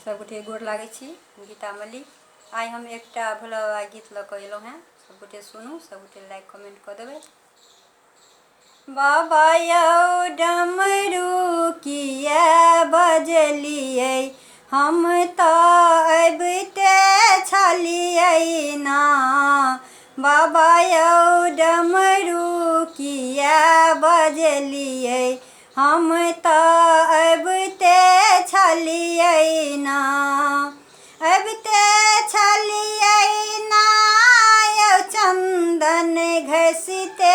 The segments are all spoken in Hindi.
सबगोटे गोर लागै छी। गीता मलिक। आइ हम एकटा भोला बाबा गीत लऽ कऽ अयलहुँ हेँ। सबगोटे सुनू, सबगोटे लाइक कमेंट कऽ देबै। बाबा यौ डमरू किया बजलियै, हम तऽ अबिते छलियै ना। बाबा यौ डमरू किया बजलियै, हम तऽ अबिते छलियै ना। अबिते छलियै ना यौ चंदन घसिते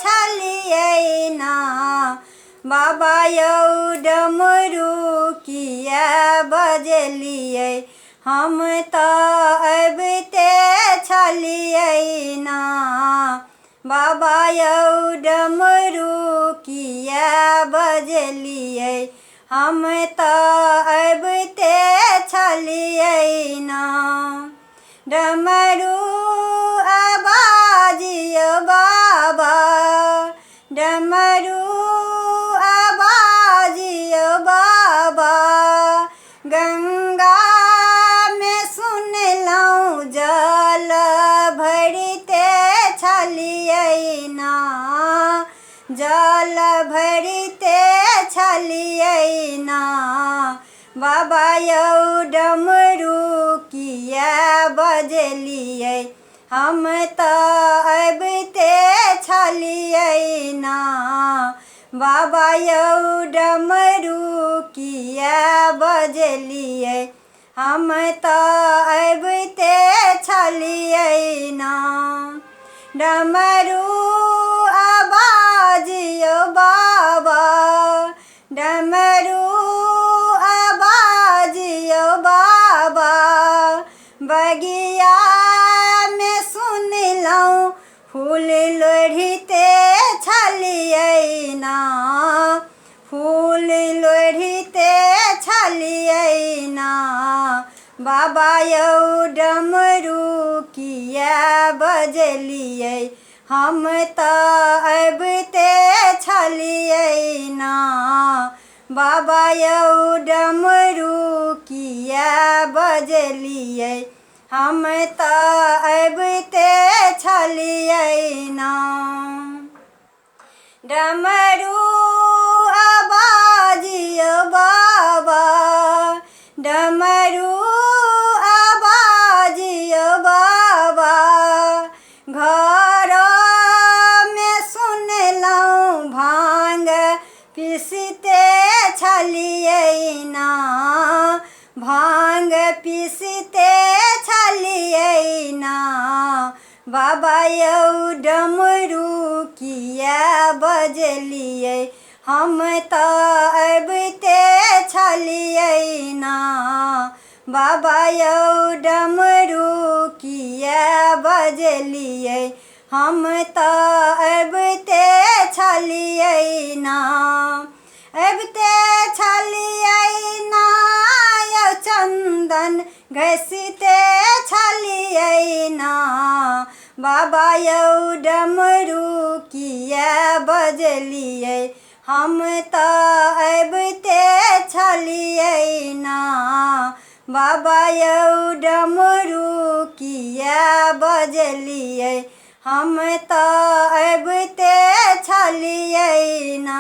छलियै ना। बाबा यौ डमरू किया बजलियै, हम तऽ अबिते छलियै ना। बाबा यौ डमरू किया बजलियै, हम तऽ अबिते छलियै ना। डमरू आवाज यौ बाबा, डमरू आवाज यौ बाबा, गंगा में सुनलहुँ जल भरिते छलियै ना। जल भरिते छलियै ना। बाबा यौ डमरू किया बजलियै, हम तऽ अबिते छलियै ना। बाबा यौ डमरू किया बजलियै, हम तऽ अबिते छलियै ना। डमरू आवाज यौ बाबा, डमरू आवाज यौ बाबा, बगिया में सुनलहुँ फूल लोढ़िते छलियै ना। फूल लोढ़िते छलियै ना। बाबा यौ डमरू किया बजलियै, हम तऽ अबिते छलियै ना। बाबा यौ डमरू किया बजलियै, हम तऽ अबिते छलियै ना। डमरू आवाज यौ बाबा, डमरू आवाज यौ बाबा, घर में सुनलहुँ भांग पीसते छलियै ना। भांग पीसते छलियै ना। बाबा यौ डमरू किया बजलियै, हम तऽ अबिते छलियै ना। बाबा यौ डमरू किया बजलियै, हम तऽ अबिते छलियै ना। अबिते छलियै ना यौ चंदन घसिते छलियै ना। बाबा यौ डमरू किया बजलियै, हम तऽ अबिते छलियै ना। बाबा यौ डमरू किया बजलियै, हम तऽ अबिते छलियै ना।